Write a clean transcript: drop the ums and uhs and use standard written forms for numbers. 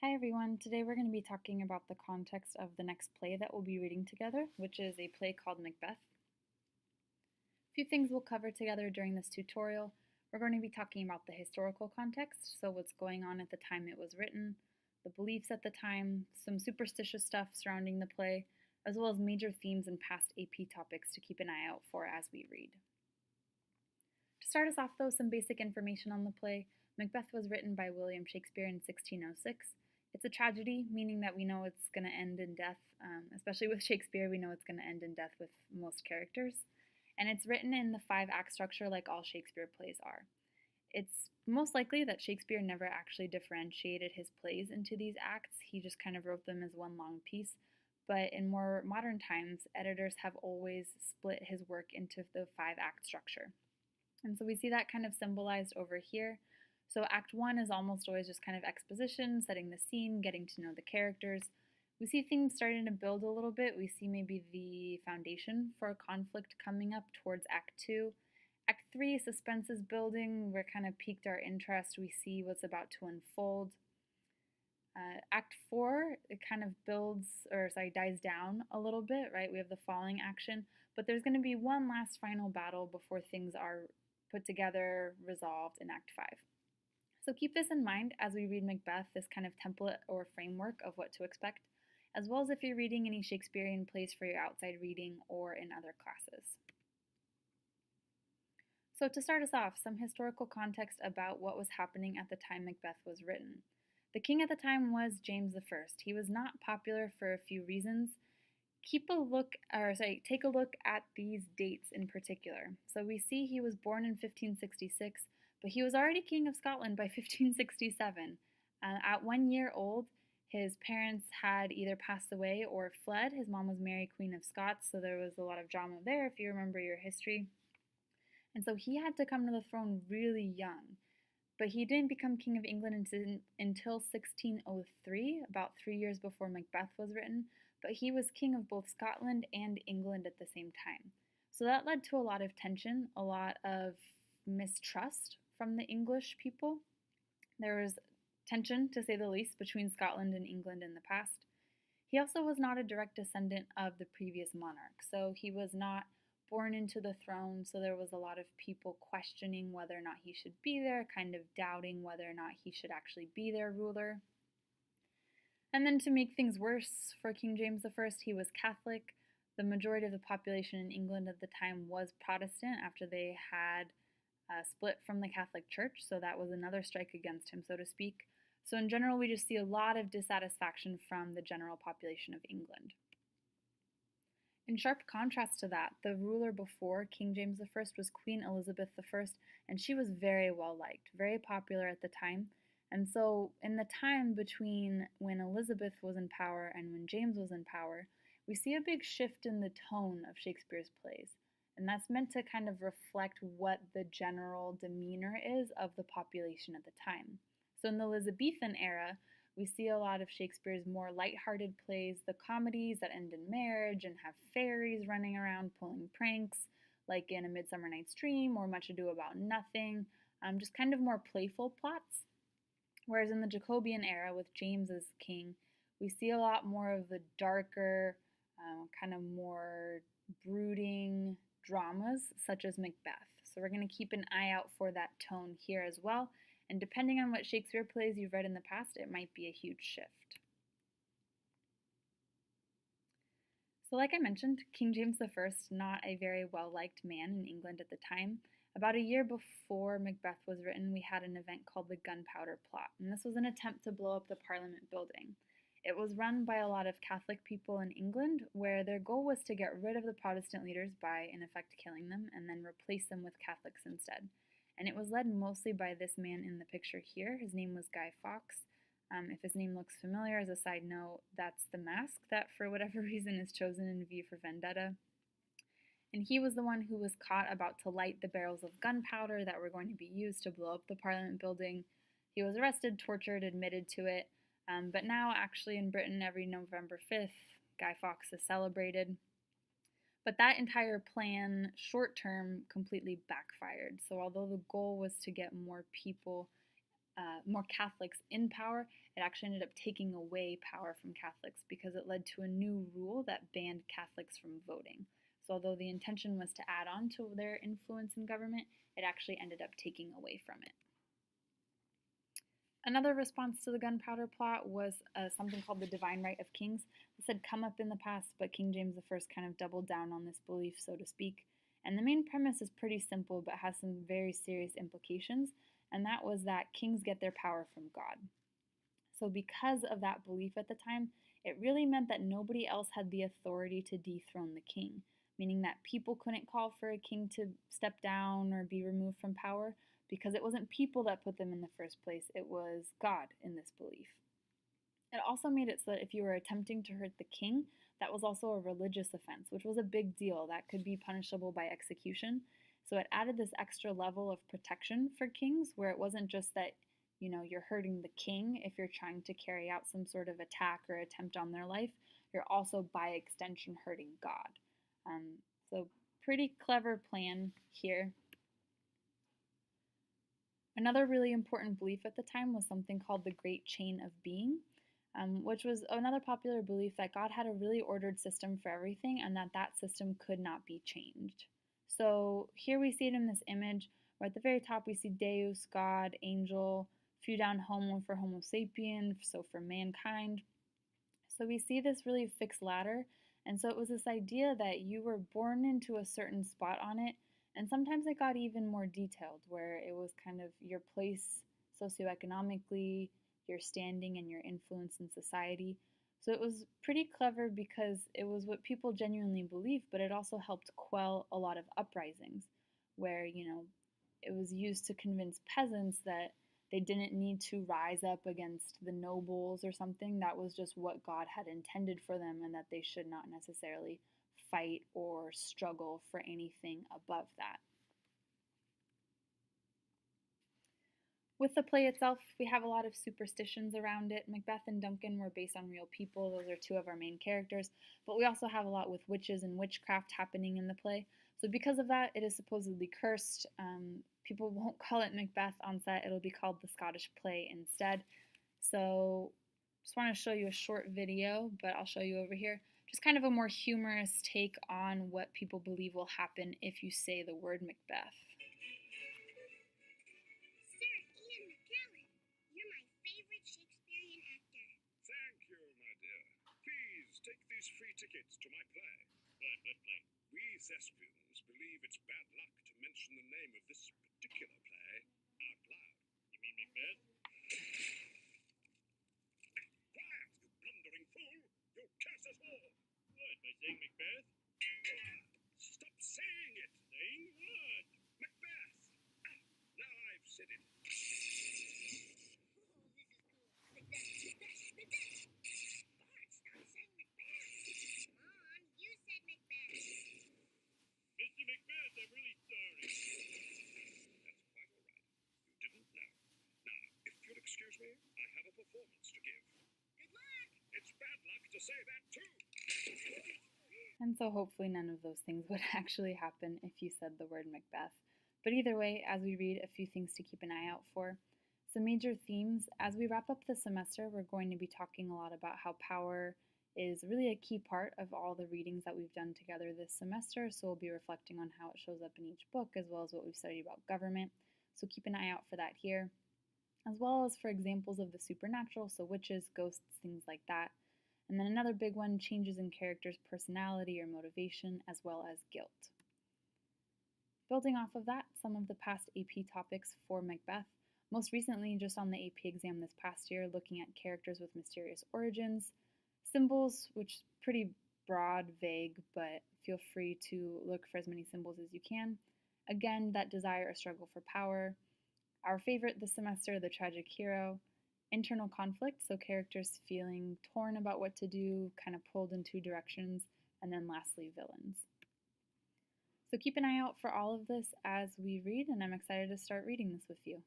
Hi everyone, today we're going to be talking about the context of the next play that we'll be reading together, which is a play called Macbeth. A few things we'll cover together during this tutorial. We're going to be talking about the historical context, so what's going on at the time it was written, the beliefs at the time, some superstitious stuff surrounding the play, as well as major themes and past AP topics to keep an eye out for as we read. To start us off though, some basic information on the play. Macbeth was written by William Shakespeare in 1606. It's a tragedy, meaning that we know it's going to end in death. Especially with Shakespeare, we know it's going to end in death with most characters. And it's written in the 5-act structure like all Shakespeare plays are. It's most likely that Shakespeare never actually differentiated his plays into these acts. He just kind of wrote them as one long piece. But in more modern times, editors have always split his work into the 5-act structure. And so we see that kind of symbolized over here. So Act 1 is almost always just kind of exposition, setting the scene, getting to know the characters. We see things starting to build a little bit. We see maybe the foundation for a conflict coming up towards Act 2. Act 3, suspense is building. We're kind of piqued our interest. We see what's about to unfold. Act 4, it kind of dies down a little bit, right? We have the falling action, but there's going to be one last final battle before things are put together, resolved in Act 5. So keep this in mind as we read Macbeth, this kind of template or framework of what to expect, as well as if you're reading any Shakespearean plays for your outside reading or in other classes. So to start us off, some historical context about what was happening at the time Macbeth was written. The king at the time was James I. He was not popular for a few reasons. Take a look at these dates in particular. So we see he was born in 1566, but he was already King of Scotland by 1567. At 1 year old, his parents had either passed away or fled. His mom was Mary, Queen of Scots, so there was a lot of drama there if you remember your history. And so he had to come to the throne really young. But he didn't become King of England until 1603, about 3 years before Macbeth was written. But he was king of both Scotland and England at the same time. So that led to a lot of tension, a lot of mistrust from the English people. There was tension, to say the least, between Scotland and England in the past. He also was not a direct descendant of the previous monarch, so he was not born into the throne, so there was a lot of people questioning whether or not he should be there, kind of doubting whether or not he should actually be their ruler. And then to make things worse for King James I, he was Catholic. The majority of the population in England at the time was Protestant after they had split from the Catholic Church, so that was another strike against him, so to speak. So in general, we just see a lot of dissatisfaction from the general population of England. In sharp contrast to that, the ruler before King James I was Queen Elizabeth I, and she was very well liked, very popular at the time. And so in the time between when Elizabeth was in power and when James was in power, we see a big shift in the tone of Shakespeare's plays. And that's meant to kind of reflect what the general demeanor is of the population at the time. So in the Elizabethan era, we see a lot of Shakespeare's more lighthearted plays, the comedies that end in marriage and have fairies running around pulling pranks, like in A Midsummer Night's Dream or Much Ado About Nothing, just kind of more playful plots. Whereas in the Jacobean era, with James as king, we see a lot more of the darker, kind of more brooding dramas, such as Macbeth. So we're going to keep an eye out for that tone here as well. And depending on what Shakespeare plays you've read in the past, it might be a huge shift. So like I mentioned, King James I, not a very well-liked man in England at the time. About a year before Macbeth was written, we had an event called the Gunpowder Plot, and this was an attempt to blow up the Parliament building. It was run by a lot of Catholic people in England, where their goal was to get rid of the Protestant leaders by, in effect, killing them, and then replace them with Catholics instead. And it was led mostly by this man in the picture here. His name was Guy Fawkes. If his name looks familiar, as a side note, that's the mask that, for whatever reason, is chosen in V for Vendetta. And he was the one who was caught about to light the barrels of gunpowder that were going to be used to blow up the Parliament building. He was arrested, tortured, admitted to it. But now, actually, in Britain, every November 5th, Guy Fawkes is celebrated. But that entire plan, short term, completely backfired. So although the goal was to get more people more Catholics in power, it actually ended up taking away power from Catholics because it led to a new rule that banned Catholics from voting. So, although the intention was to add on to their influence in government, it actually ended up taking away from it. Another response to the Gunpowder Plot was something called the divine right of kings. This had come up in the past, but King James I kind of doubled down on this belief, so to speak. And the main premise is pretty simple, but has some very serious implications, and that was that kings get their power from God. So because of that belief at the time, it really meant that nobody else had the authority to dethrone the king, meaning that people couldn't call for a king to step down or be removed from power, because it wasn't people that put them in the first place, it was God in this belief. It also made it so that if you were attempting to hurt the king, that was also a religious offense, which was a big deal. That could be punishable by execution. So it added this extra level of protection for kings, where it wasn't just that, you're hurting the king if you're trying to carry out some sort of attack or attempt on their life. You're also, by extension, hurting God. So pretty clever plan here. Another really important belief at the time was something called the Great Chain of Being, which was another popular belief that God had a really ordered system for everything and that system could not be changed. So here we see it in this image, where at the very top we see Deus, God, angel, few down Homo for Homo sapien, so for mankind. So we see this really fixed ladder, and so it was this idea that you were born into a certain spot on it, and sometimes it got even more detailed, where it was kind of your place socioeconomically, your standing, and your influence in society. So it was pretty clever because it was what people genuinely believed, but it also helped quell a lot of uprisings, where, it was used to convince peasants that they didn't need to rise up against the nobles or something. That was just what God had intended for them, and that they should not necessarily fight or struggle for anything above that. With the play itself, we have a lot of superstitions around it. Macbeth and Duncan were based on real people. Those are two of our main characters. But we also have a lot with witches and witchcraft happening in the play. So because of that, it is supposedly cursed. People won't call it Macbeth on set. It'll be called the Scottish play instead. So just want to show you a short video, but I'll show you over here. Just kind of a more humorous take on what people believe will happen if you say the word Macbeth. Take these free tickets to my play. What play? We thespians believe it's bad luck to mention the name of this particular play out loud. You mean Macbeth? Quiet, you blundering fool! You'll curse us all! What, by saying Macbeth? Stop saying it! Saying what? Macbeth! Now I've said it. I'm really sorry. That's quite all right. You didn't know. Now, if you'll excuse me, I have a performance to give. Good luck! It's bad luck to say that too! And so hopefully none of those things would actually happen if you said the word Macbeth. But either way, as we read, a few things to keep an eye out for. Some major themes. As we wrap up the semester, we're going to be talking a lot about how power is really a key part of all the readings that we've done together this semester, so we'll be reflecting on how it shows up in each book, as well as what we've studied about government. So keep an eye out for that here, as well as for examples of the supernatural, so witches, ghosts, things like that. And then another big one, changes in characters' personality or motivation, as well as guilt. Building off of that, some of the past AP topics for Macbeth. Most recently, just on the AP exam this past year, looking at characters with mysterious origins, symbols, which is pretty broad, vague, but feel free to look for as many symbols as you can. Again, that desire or struggle for power. Our favorite this semester, the tragic hero. Internal conflict, so characters feeling torn about what to do, kind of pulled in two directions. And then lastly, villains. So keep an eye out for all of this as we read, and I'm excited to start reading this with you.